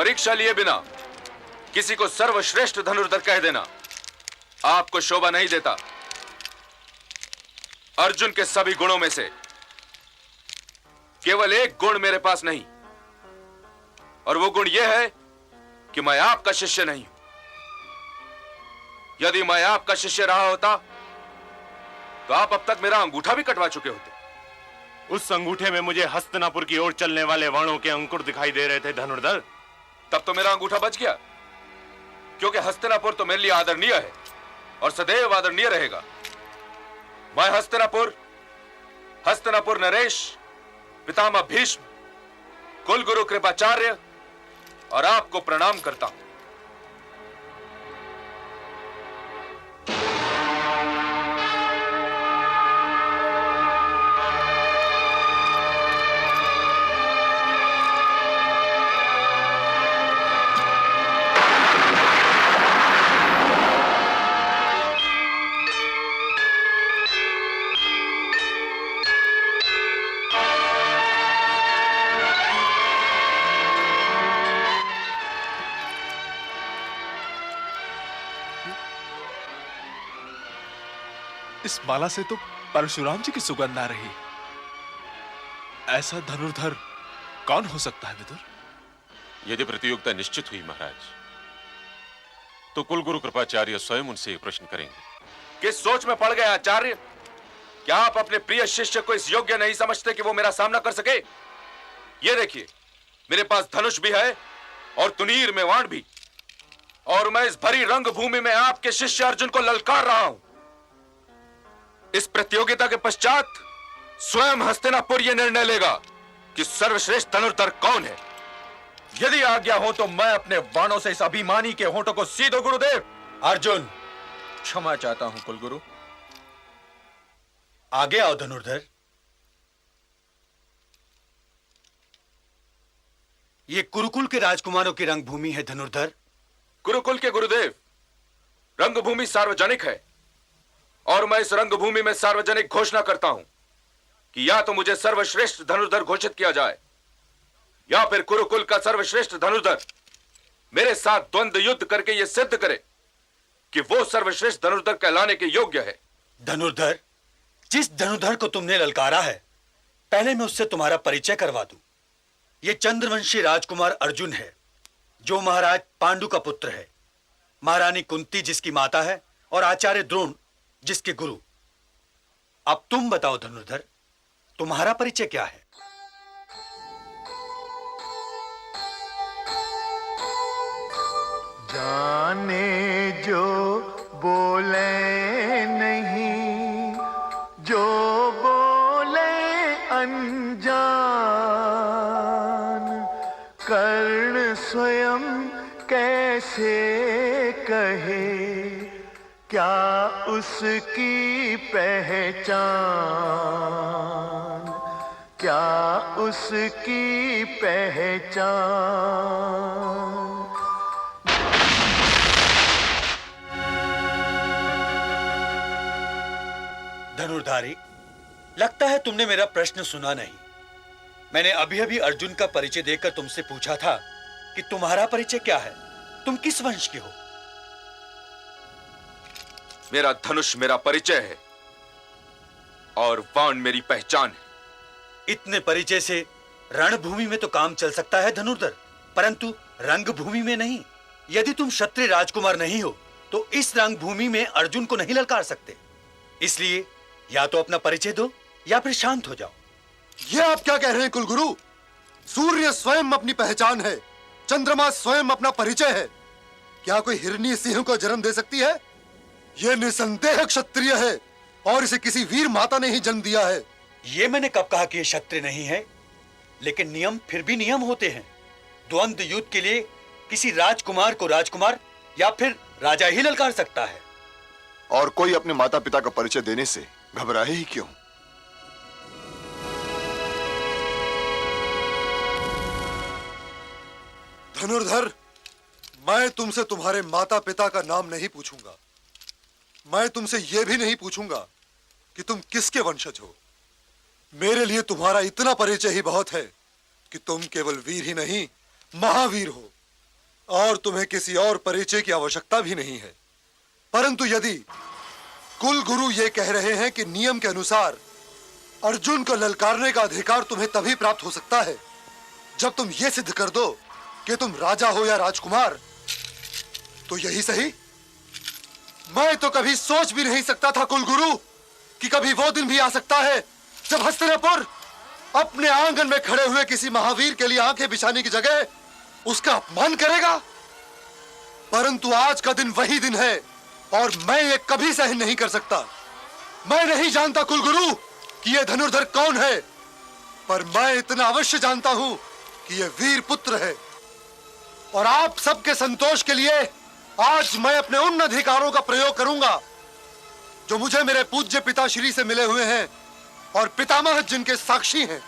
परीक्षा लिए बिना किसी को सर्वश्रेष्ठ धनुर्धर कह देना आपको शोभा नहीं देता। अर्जुन के सभी गुणों में से केवल एक गुण मेरे पास नहीं, और वो गुण यह है कि मैं आपका शिष्य नहीं हूं। यदि मैं आपका शिष्य रहा होता तो आप अब तक मेरा अंगूठा भी कटवा चुके होते। उस अंगूठे में मुझे हस्तिनापुर की ओर चलने वाले वाणों के अंकुर दिखाई दे रहे थे धनुर्धर। तब तो मेरा अंगूठा बच गया, क्योंकि हस्तिनापुर तो मेरे लिए आदरणीय है और सदैव आदरणीय रहेगा। मैं हस्तिनापुर नरेश, पितामह भीष्म, कुलगुरु कृपाचार्य और आपको प्रणाम करता हूं। इस माला से तो परशुराम जी की सुगंध आ रही। ऐसा धनुर्धर कौन हो सकता है विदुर? यदि प्रतियोगिता निश्चित हुई महाराज, तो कुलगुरु कृपाचार्य स्वयं उनसे एक प्रश्न करेंगे। किस सोच में पड़ गए आचार्य? क्या आप अपने प्रिय शिष्य को इस योग्य नहीं समझते कि वो मेरा सामना कर सके? ये देखिए, मेरे पास धनुष भी है और तुनीर में वाण भी, और मैं इस भरी रंगभूमि में आपके शिष्य अर्जुन को ललकार रहा हूं। इस प्रतियोगिता के पश्चात स्वयं हस्तिनापुर यह निर्णय लेगा कि सर्वश्रेष्ठ धनुर्धर कौन है। यदि आज्ञा हो तो मैं अपने बाणों से इस अभिमानी के होंठों को सी दूं गुरुदेव। अर्जुन, क्षमा चाहता हूं कुलगुरु। आगे आओ धनुर्धर। ये कुरुकुल के राजकुमारों की रंगभूमि है धनुर्धर। गुरुकुल के गुरुदेव, रंगभूमि सार्वजनिक है और मैं इस रंगभूमि में सार्वजनिक घोषणा करता हूं कि या तो मुझे सर्वश्रेष्ठ धनुर्धर घोषित किया जाए, या फिर कुरुकुल का सर्वश्रेष्ठ धनुर्धर मेरे साथ द्वंद्व युद्ध करके यह सिद्ध करे कि वो सर्वश्रेष्ठ धनुर्धर कहलाने के योग्य है। धनुर्धर, जिस धनुर्धर को तुमने ललकारा है, पहले मैं उससे तुम्हारा परिचय करवा दूं। यह चंद्रवंशी राजकुमार अर्जुन है, जो महाराज पांडु का पुत्र है, महारानी कुंती जिसकी माता है, और आचार्य द्रोण जिसके गुरु। अब तुम बताओ धनुर्धर, तुम्हारा परिचय क्या है? जाने जो बोले नहीं, जो बोले अनजान, कर्ण स्वयं कैसे कहे क्या उसकी पहचान, क्या उसकी पहचान। धनुर्धारी, लगता है तुमने मेरा प्रश्न सुना नहीं। मैंने अभी अभी अर्जुन का परिचय देकर तुमसे पूछा था कि तुम्हारा परिचय क्या है, तुम किस वंश के हो? मेरा धनुष मेरा परिचय है और बाण मेरी पहचान है। इतने परिचय से रणभूमि में तो काम चल सकता है धनुर्धर, परंतु रंगभूमि में नहीं। यदि तुम क्षत्रिय राजकुमार नहीं हो तो इस रंगभूमि में अर्जुन को नहीं ललकार सकते। इसलिए या तो अपना परिचय दो या फिर शांत हो जाओ। ये आप क्या कह रहे हैं कुलगुरु? सूर्य स्वयं अपनी पहचान है, चंद्रमा स्वयं अपना परिचय है। क्या कोई हिरनी सिंह को जन्म दे सकती है? यह निसंदेह क्षत्रिय है और इसे किसी वीर माता ने ही जन्म दिया है। ये मैंने कब कहा कि यह क्षत्रिय नहीं है? लेकिन नियम फिर भी नियम होते हैं। द्वंद्व युद्ध के लिए किसी राजकुमार को राजकुमार या फिर राजा ही ललकार सकता है। और कोई अपने माता पिता का परिचय देने से घबराए ही क्यों? धनुर्धर, मैं तुमसे तुम्हारे माता पिता का नाम नहीं पूछूंगा। मैं तुमसे यह भी नहीं पूछूंगा कि तुम किसके वंशज हो। मेरे लिए तुम्हारा इतना परिचय ही बहुत है कि तुम केवल वीर ही नहीं, महावीर हो। और तुम्हें किसी और परिचय की आवश्यकता भी नहीं है। परंतु यदि कुल गुरु ये कह रहे हैं कि नियम के अनुसार अर्जुन को ललकारने का अधिकार तुम्हें तभी प्राप्त हो सकता है जब तुम ये सिद्ध कर दो कि तुम राजा हो या राजकुमार, तो यही सही। मैं तो कभी सोच भी नहीं सकता था कुलगुरु कि कभी वो दिन भी आ सकता है जब हस्तिनापुर अपने आंगन में खड़े हुए किसी महावीर के लिए आंखें बिछाने की जगह उसका अपमान करेगा। परंतु आज का दिन वही दिन है और मैं ये कभी सहन नहीं कर सकता। मैं नहीं जानता कुलगुरु कि ये धनुर्धर कौन है, पर मैं इतना अवश्य जानता हूं कि ये वीर पुत्र है। और आप सबके संतोष के लिए आज मैं अपने उन अधिकारों का प्रयोग करूंगा जो मुझे मेरे पूज्य पिताश्री से मिले हुए हैं और पितामह जिनके साक्षी हैं।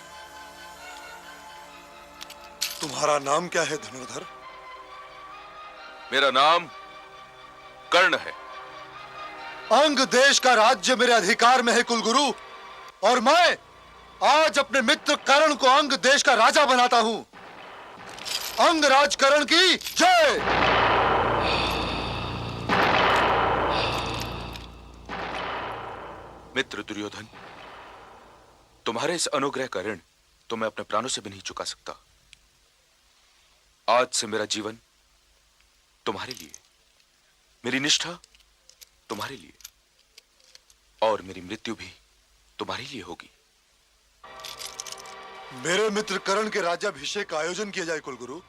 तुम्हारा नाम क्या है धनुर्धर? मेरा नाम कर्ण है। अंग देश का राज्य मेरे अधिकार में है कुलगुरु, और मैं आज अपने मित्र कर्ण को अंग देश का राजा बनाता हूं। अंगराज कर्ण की जय। मित्र दुर्योधन, तुम्हारे इस अनुग्रह का ऋण तो मैं अपने प्राणों से भी नहीं चुका सकता। आज से मेरा जीवन तुम्हारे लिए, मेरी निष्ठा तुम्हारे लिए और मेरी मृत्यु भी तुम्हारे लिए होगी। मेरे मित्र कर्ण के राज्याभिषेक का आयोजन किया जाए कुलगुरु।